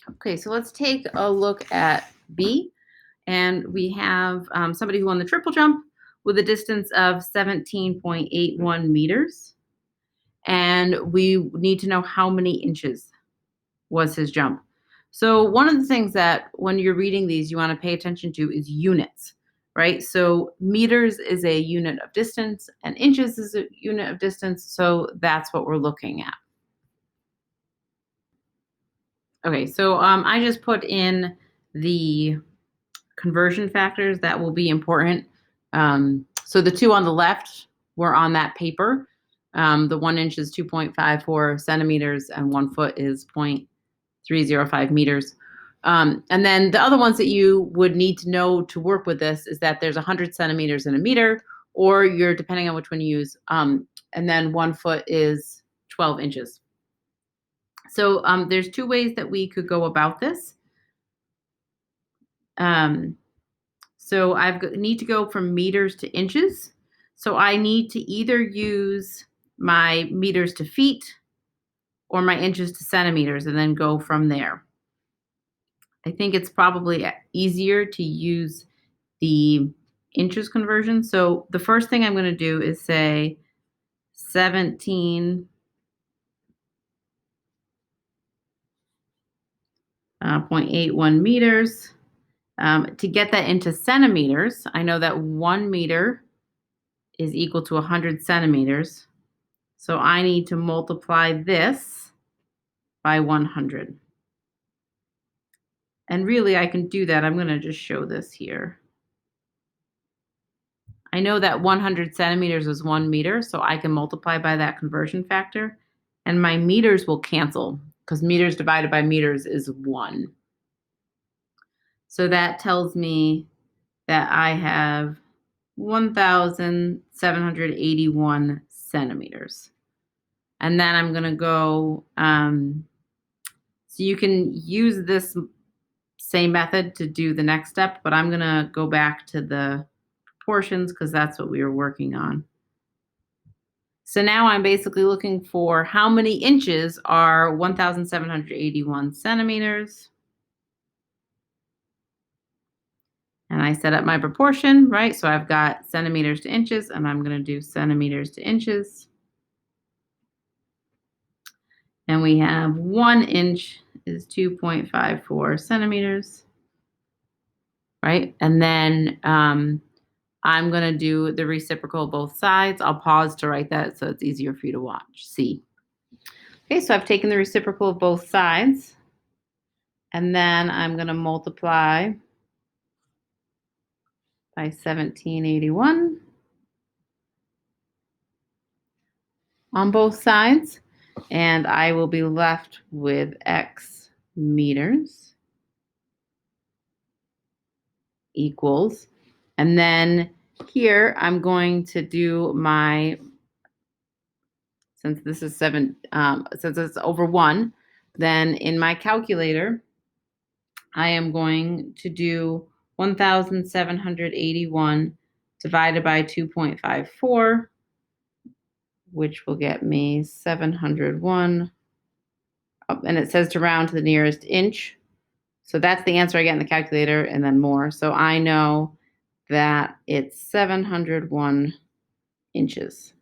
Okay, so let's take a look at B. And we have somebody who won the triple jump with a distance of 17.81 meters. And we need to know how many inches was his jump. So, one of the things that when you're reading these, you want to pay attention to is units, right? So, meters is a unit of distance, and inches is a unit of distance. So, that's what we're looking at. Okay, so I just put in the conversion factors that will be important. So the two on the left were on that paper. The 1 inch is 2.54 centimeters and 1 foot is 0.305 meters. And then the other ones that you would need to know to work with this is that there's 100 centimeters in a meter, or you're depending on which one you use. And then 1 foot is 12 inches. So there's two ways that we could go about this. Um, So need to go from meters to inches. So I need to either use my meters to feet or my inches to centimeters and then go from there. I think it's probably easier to use the inches conversion. So the first thing I'm going to do is say 17.81 meters. To get that into centimeters, I know that 1 meter is equal to 100 centimeters. So I need to multiply this by 100. And really, I can do that. I'm going to just show this here. I know that 100 centimeters is 1 meter, so I can multiply by that conversion factor. And my meters will cancel because meters divided by meters is 1. So that tells me that I have 1,781 centimeters. And then I'm going to go, so you can use this same method to do the next step, but I'm going to go back to the proportions because that's what we were working on. So now I'm basically looking for how many inches are 1,781 centimeters. And I set up my proportion, right? So I've got centimeters to inches, and I'm going to do centimeters to inches. And we have 1 inch is 2.54 centimeters, right? And then I'm going to do the reciprocal of both sides. I'll pause to write that so it's easier for you to watch. See. Okay, so I've taken the reciprocal of both sides. And then I'm going to multiply by 1781 on both sides. And I will be left with X meters equals. And then here I'm going to do my, since this is since it's over 1, then in my calculator, I am going to do 1,781 divided by 2.54, which will get me 701. Oh, and it says to round to the nearest inch. So that's the answer I get in the calculator and then more. So I know that it's 701 inches.